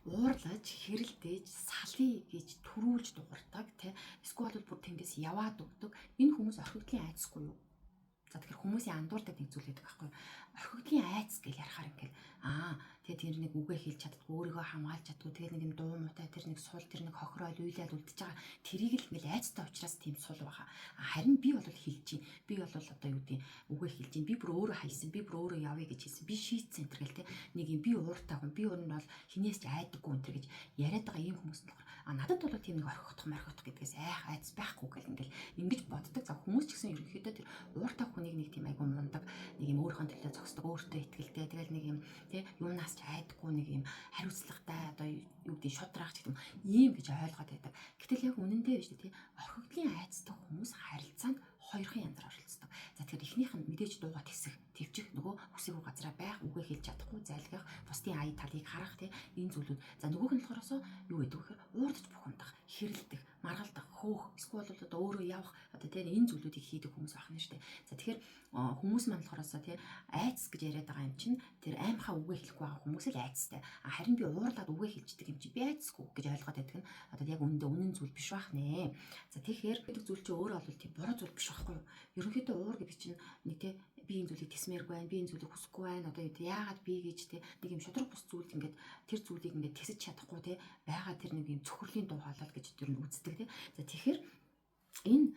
уурлаж, хэрэлдэж, салъя гэж төрүүлж дуурдаг те. Эсвэл бүр тэндээс яваад өгдөг. Энэ хүмүүс орхигдлын айцгүй юу? За тэгэхээр хүмүүсийн андуурдаг нэг зүйл байдаг байхгүй юу? Орхигдлын айц гэж ярахаар ингээл тэгээ тэр нэг үгээ хэлж чаддгүй, өөрийгөө хамгаалж чаддгүй, тэгээ нэг юм дуу муутай, тэр нэг сул, тэр нэг хохирол уйлаад үлдчихэж байгаа. Тэрийг л ингээл айцтай учраас тийм сул байгаа. Харин би бол хэлж чинь. Би бол одоо юу гэдэг үгээ хэлж чинь. Би бүр өөрөө хайсан, би бүр өөрөө явъя гэж хэлсэн. Би шийдсэн энэ гэл те. Нэг юм би ууртай хүн, би өөрөө бол хинээс ч айдаггүй энэ гэж яриад байгаа ийм хүмүүс болохоор надад бол тийм нэг орхигдох гэдгээс айц байхгүй гэл ингээл ингэж боддог. За хүмүүс ч гэсэн ерөнхийдөө тэр ууртай хүнийг нэг тийм айгу мундаг, нэг юм өөрийнхөө төлөө зогсдог, өөртөө ихтэй, тэгэл нэг юм тий юунаас ч айдаггүй нэг юм хариуцлагатай одоо юу гэдэг шудрах гэх юм ийм гэж ойлгоод байдаг. Гэтэл яг үнэндээ биш тий орхигдлын айцтай хүмүүс харилцаанд хоёрхан янзаар оролцдог. За тэгэхээр эхнийх нь мэдээж дуугаа тэсэх, твчих, нөгөө хүсээгүй газараа байх, үгээ хэлж чадахгүй, зайлгах, бусдын ая талыг харах тий энэ зүйлүүд. За нөгөөх нь болохоосоо юу гэдэг вэ гэхээр уурдаж бухимдах, хэрэлдэх, маргалдах, хөөх, эсвэл одоо өөрөө явах одоо тий энэ зүйлүүдийг хийдэг хүмүүс байна шүү дээ. За тэгэхээр хүмүүс маань болохоосоо тий айц гэж яриад байгаа юм чинь тэр аимхаа үгээ хэлэхгүй байгаа хүмүүс л айцтай. Харин би уурлаад үгээ хэлждэг юм чи би айцгүй гэж ойлгоод байдаг нь одоо яг үнэн зүйл биш байх нэ. За тэгэхээр гэдэг зүйл чинь өөрөө бол тийм буруу зүйл биш байхгүй юу? Ерөнхийдөө уур гэдэг чинь нэг тий би энэ зүйлийг тэсмээргүй байна, би энэ зүйлийг хүсэхгүй байна. Одоо яагаад би гэж тий нэг юм шудраг бус зүйл ингээд тэр зүйлийг ингээд тэсэж чадахгүй тий байгаа тэр нэг юм цөхрөлийн дуу хоолой гэж тэр нь үздэг тий. За тэгэхээр энэ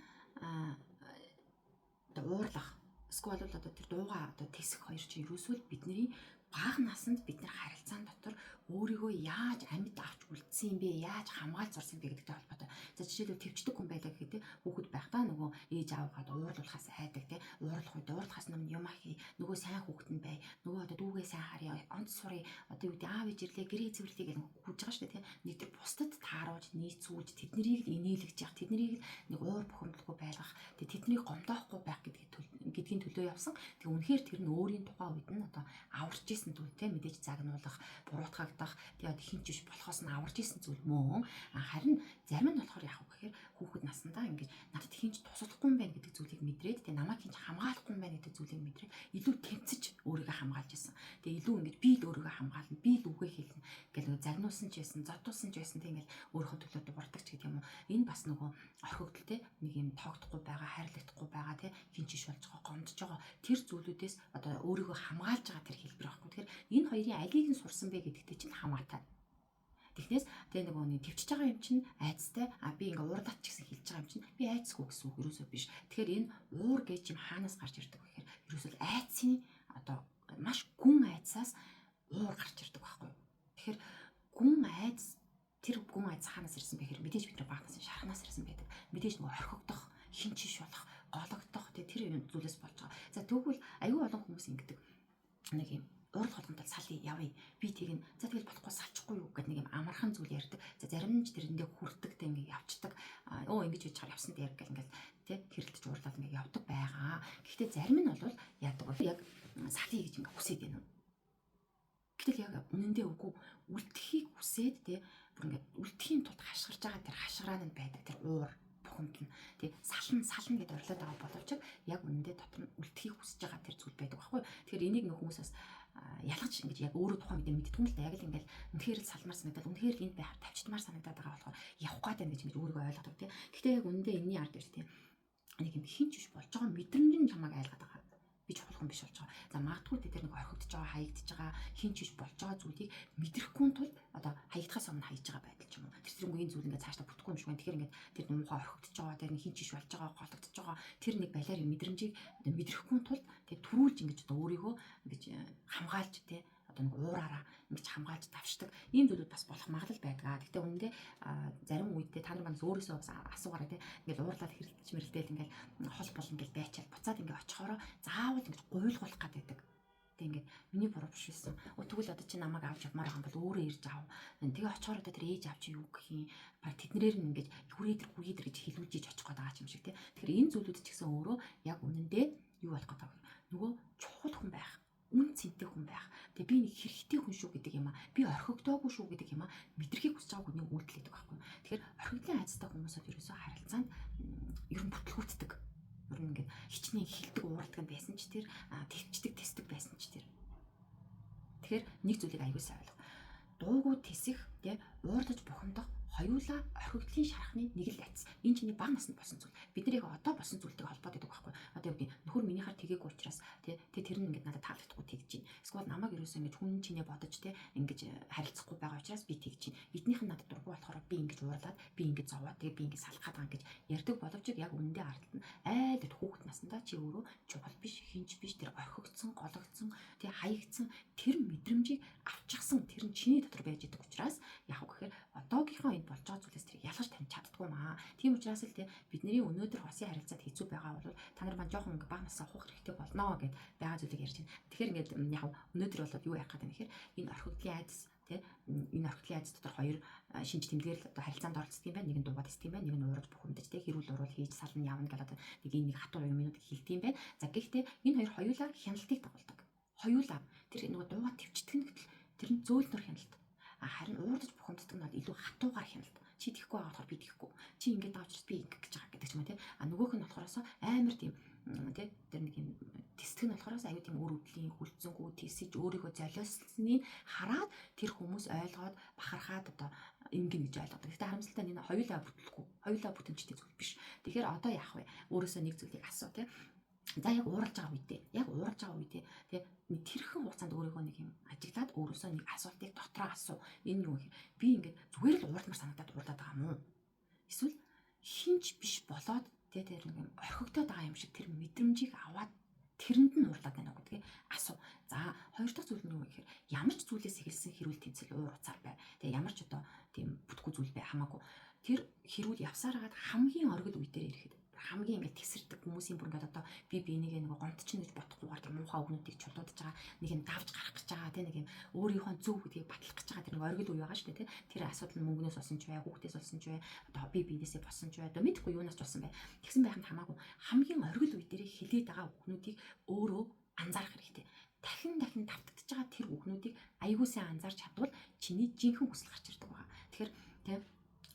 одоо уурлах эсвэл одоо тэр дуугаа одоо тэсэх хоёр чинь ерөөсөө бидний бага насанд бид нар харилцаан дотор өөрийгөө яаж амьд авч үлдсэн юм бэ, яаж хамгаалж зурсан юм бэ гэдэгтэй холбоотой. За жишээлбэл төвчдөг хүн байлаа гэхэд хүүхэд байхдаа нөгөө ээж аавгаад уурлуулахаас айдаг тий. Уурлах үед уурлахаас өмнө юм ахи, нөгөө сайн хүүхэд нь бай, нөгөө одоо дүүгээ сайн харъя, онц сурыг, одоо юу гэдэг аав ээж ирлээ, гэрээ цэвэрлэе гэж хүж байгаа шүү дээ тий. Нэг тэр бусдад тааруулж, нийцүүлж, тэднийг л инээлгэж явах, тэднийг л нэг уур бухимдалгүй байлгах, тэднийг гомдоохгүй байх гэдгийн төлөө явсан. Тэг үнэхээр тэр нь өөрийн тухай үед нь одоо аварч исэн зүйл те мэдээж загнуулах, буруутгагдах, тэгээд хинч биш болохоос нь аварч исэн зүйл мөн. Харин зарим нь болохоор яах вэ гэхээр хүүхэд насндаа ингэж надад хинч туслахгүй юм байна гэдэг зүйлийг мэдрээд тэгээд намайг хинч хамгаалахгүй юм байна гэдэг зүйлийг мэдрээд илүү тэмцэж өөрийгөө хамгаалж исэн. Тэгээд илүү ингэж би л өөрийгөө хамгаална, би л үгээ хэлнэ гэл загнуулсан ч байсан, зодуулсан ч байсан тийм ингээл өөрийнхөө төлөө бурдагч гэдэг юм уу. Энэ бас нөгөө орхигдол те нэг юм тоогдохгүй байгаа, хайрлагдахгүй байгаа те хинч биш болж байгаа, гомдож байгаа тэр зүйлүүдээс одоо өөрийгөө хамгаалж байгаа тэр хэлбэр байхгүй. Тэгэхээр энэ хоёрын алийг нь сурсан бэ гэдэгтэй чинь хамаатай. Тэгнээс тэгээ нөгөө нэг төвчж байгаа юм чинь айцтай би ингээ уурлаач гэсэн хэлж байгаа юм чинь би айцгүй гэсэн үг ерөөсөө биш. Тэгэхээр энэ уур гэж юм хаанаас гарч ирдэг вэ гэхээр ерөөсөө айцын одоо маш гүн айцаас уур гарч ирдэг байхгүй. Тэгэхээр гүн айц тэр гүн айц хаанаас ирсэн бэ гэхээр мэдээж бидний багнаас шархнаас ирсэн байдаг. Мэдээж нөгөө орхигдох, хинчиш болох, гологдох тэр зүйлээс болж байгаа. За тэгвэл аюу олон хүмүүс ингэдэг нэг юм уурлах болгонтой салъя явъя. Би тэгнэ. За тэгэл болохгүй салчихгүй юу гэдэг нэг юм амархан зүйл ярьдаг. За зарим нь ч тэрэндээ хүртэгтэй ингээ явцдаг. Ингэж хийж чаар явсан дээр гэл ингээл тий хэрэлдэж уурлаад ингээ явдаг байгаа. Гэхдээ зарим нь бол яадаг вэ? Яг салъя гэж ингээ хүсээд байна. Гэтэл яг үнэндээ үгүй үлдэхийг хүсээд тий бүр ингээ үлдэхийн тулд хашгирж байгаа тэр хашгираа нь байдаг тэр уур бухимдал нь тий сална гэдээ орлоод байгаа боловч яг үнэндээ дотор нь үлдэхийг хүсэж байгаа тэр зүйл байдаг байхгүй. Тэгэхээр энийг нэг хүмүүсээс ялгаж ингэж яг өөрөө тухайн мэдээ мэддэг юм л да. Яг л ингээл үнэхээр л салмаар санагдаад үнэхээр л энд байх тавьчдмаар санагдаад байгаа болохоор явах гээд байна гэж өөрийгөө ойлгодог тий. Гэхдээ яг үнэндээ энэний ард биш тий. Нэг юм хинч биш болж байгаа мэдрэмж нь чамайг айлгаад байгаа. Би чухалхан биш болж байгаа. За магадгүй тэр нэг орхигдож байгаа, хаягдж байгаа, хинч биш болж байгаа зүйлийг мэдрэхгүй тул одоо хаягдахаас өмнө хайж байгаа байдал ч юм уу. Тэр зэрэггүй зүйл ингээд цаашдаа бүтэхгүй юм шиг байна. Тэгэхээр ингээд тэр муухай орхигдож байгаа, тэр нэг хинч биш болж байгаа, гологдож байгаа тэр нэг балиар мэдрэмжийг одоо мэдрэхгүй тул тэг төрүүлж ингэж одоо өөрийгөө ингэж хамгаалж тий одоо нэг уураараа ингэж хамгаалж давшдаг ийм зүйлүүд бас болох магадлал байдаг. Гэхдээ үүндээ зарим үедээ та нар манаас өөрөөсөө бас асуугаараа тий ингээл уурлаад хэрэлдэж мэрэлдээл ингээл хол бол ингээл байчаал буцаад ингээ очихороо заавал ингэж гуйлгуулах гэдэг. Тэг ингээд миний буруу биш байсан. Тэгвэл одоо чи намайг авч явмаар байгаа юм бол өөрөө ирж аав. Тэгээ очихоор одоо тэр ээж авч юу гэх юм. Баг тэднэр нь ингээд хүрээдэр гэж хэлүүлж очих гээд байгаа юм шиг тий. Тэгэхээр энэ зүйлүүд ч гэсэн өөрөө яг үнэндээ юу болох гэдэг вэ? Нөгөө чухал хүн байх. Үн цэнтэй хүн байх. Тэгээ би нэг хэрэгтэй хүн шүү гэдэг юм аа. Би орхигдоогүй шүү гэдэг юм аа. Мэдрхийг хүсэж байгаа хүний үйлдэл гэдэг байхгүй. Тэгэхээр орхигдлын айцтай хүмүүсүүд ерөөсөө харилцаанд ер нь бүтлгүүцдэг. Ер нь ингээд хичнээн хилдэг уурдаг байсан ч тэр төвчдөг тэсдэг байсан ч тэр. Тэгэхээр нэг зүйлийг аягүй сайн ойлгох. дуугүй тэсэх тий уурлаж бухимдах хоёулаа орхигдлын шархны нэг л айц. Энэ чиний бага наснд болсон зүйл. Биднийг одоо болсон зүйлтэй холбоод байдаг байхгүй. Одоо юу гэдэг нөхөр минийхаар тгээгүй учраас тий тэр нь ингээд надад таалагдахгүй тэгж чинь. Эсвэл намайг ерөөсөө ингэж хүн чинээ бодож тий ингэж харилцахгүй байгаа учраас би тэгж чинь. Эднийх нь надад дургүй болохоор би ингэж уурлаад би ингэж зовоод тэгээ би ингэж салахаад байгаа гэж ярьдаг боловч яг үнэндээ ард нь айлд хүүхэд наснда чи өөрөө чухал биш, хинч биш, тэр орхигдсон, гологдсон, тий хаягдсан тэр мэдрэмжийг авчихсан тэр нь чиний дотор байж идэг учраас яг гэхээр одоогийнхоо энэ болж байгаа зүйлээс тэр ялгаж таньж чаддгүй маа. Тийм учраас л тий бидний өнөөдөр хосын харилцаад хэцүү байгаа бол та нар маань жоохон ингээ баг насаа ухах хэрэгтэй болно гэд байгаа зүйлийг ярьж байна. Тэгэхээр ингээд яг өнөөдөр бол юу яах гэдэг юм гэхээр энэ орхигдлын айдас тий энэ орхигдлын айдас дотор хоёр шинж тэмдгээр л одоо харилцаанд оролцдог юм байна. Нэг нь дуугаад истдэг юм байна. Нэг нь уурж бухимдаж тий хэрүүл урал хийж сална явна гэдэг одоо нэг энэ нэг хатуу юмнууд хэлдэг юм байна. За гэхдээ энэ хоёр хоёулаа хяналтыг дагуулдаг. Хоёулаа тэр нөгөө дуугаад төвчдөг нь гэтэл тэр нь зөөлнөр хяналт. Харин уурдаж бухимддаг нь илүү хатуугаар хяналт. Чи тэхгүй байгаа болохоор би тэхгүй. Чи ингэж авчирч би ингэ гэж байгаа гэдэг ч юм уу тий. Нөгөөх нь болохоос амар тийм тий тэр нэг юм тэсдэг нь болохоос аюу тийм өр өвдлийн хүлцэнгүү тисэж өөрийгөө золиослсныг хараад тэр хүмүүс ойлгоод бахархаад одоо ингэн гэж ойлгодог. Гэхдээ харамсалтай энэ хоёулаа бүтлэхгүй. Хоёулаа бүтэмжтэй зүйл биш. Тэгэхээр одоо яах вэ? Өөрөөсөө нэг зүйлийг асуу тий. За яг ууралж байгаа үедээ тий тэрхэн хугацаанд өөрийгөө нэг юм ажиглаад өөрөөсөө нэг асуултыг дотроо асуу. Энэ юу гэхээр би ингээд зүгээр л ууралмар санагдаад уурлаад байгаа юм уу? Эсвэл хинч биш болоод тий тэр нэг юм орхигдоод байгаа юм шиг тэр мэдрэмжийг аваад тэрэнд нь уурлаад байна уу гэдгийг асуу. За хоёр дахь зүйл нь юу гэхээр ямар ч зүйлээс эхэлсэн хэрүүл тэмцэл уур уцаар бай. Тэгээ ямар ч одоо тийм бүтггүй зүйл бай хамаагүй. Тэр хэрүүл явсараад хамгийн оргил үе дээр ирэхэд хамгийн ингээд тесэрдэг хүмүүсийн бүр ингээд одоо би энийг нэг гомдчихно гэж бодохгүйгээр тийм муухай өгнүүдийг чулуудж байгаа нэг юм давж гарах гэж байгаа тийм нэг юм өөрийнхөө зөв гэдгийг батлах гэж байгаа тэр нэг оргил үе байгаа шүү дээ тийм тэр асуудал нь мөнгнөөс болсон ч бай хүүхдээс болсон ч бай одоо би биенээсээ болсон ч бай одоо мэдхгүй юунаас ч болсон бай тэгсэн байханд хамаагүй хамгийн оргил үе дээр хилээд байгаа өгнүүдийг өөрөө анзаарах хэрэгтэй дахин давтагдж байгаа тэр өгнүүдийг аягүй сайн анзаарч чадвал чиний жинхэнэ хүсэл гарч ирдэг байгаа тэгэхээр тийм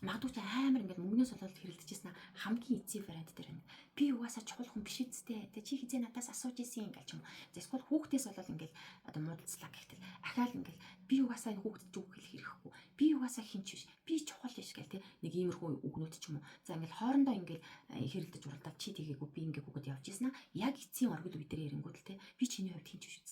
магадгүй ч амар ингээд мөнгнөөс болоод хэрэлдэжсэн хамгийн эцсийн вариант дээр байна. Би угаасаа чухал хүн биш үсттэй. Тэ чи хизээ надаас асууж ийсэн ингээл ч юм уу. Эсвэл хүүхдээс болоод ингээд одоо муудалцлаа гэхтэл ахаал ингээд би угаасаа энэ хүүхдэд зүг хэлэх хэрэггүй. Би угаасаа хинч биш. Би чухал биш гэл тэ нэг иймэрхүү үгнүүд ч юм уу. За ингээд хоорондоо ингээд хэрэлдэж уралдаад чи тгээгүй би ингээд хүүхэд явж ийсэн аа. Яг эцсийн оргил үе дээр ирэнгүүт л тэ би чиний хувьд хинч биш.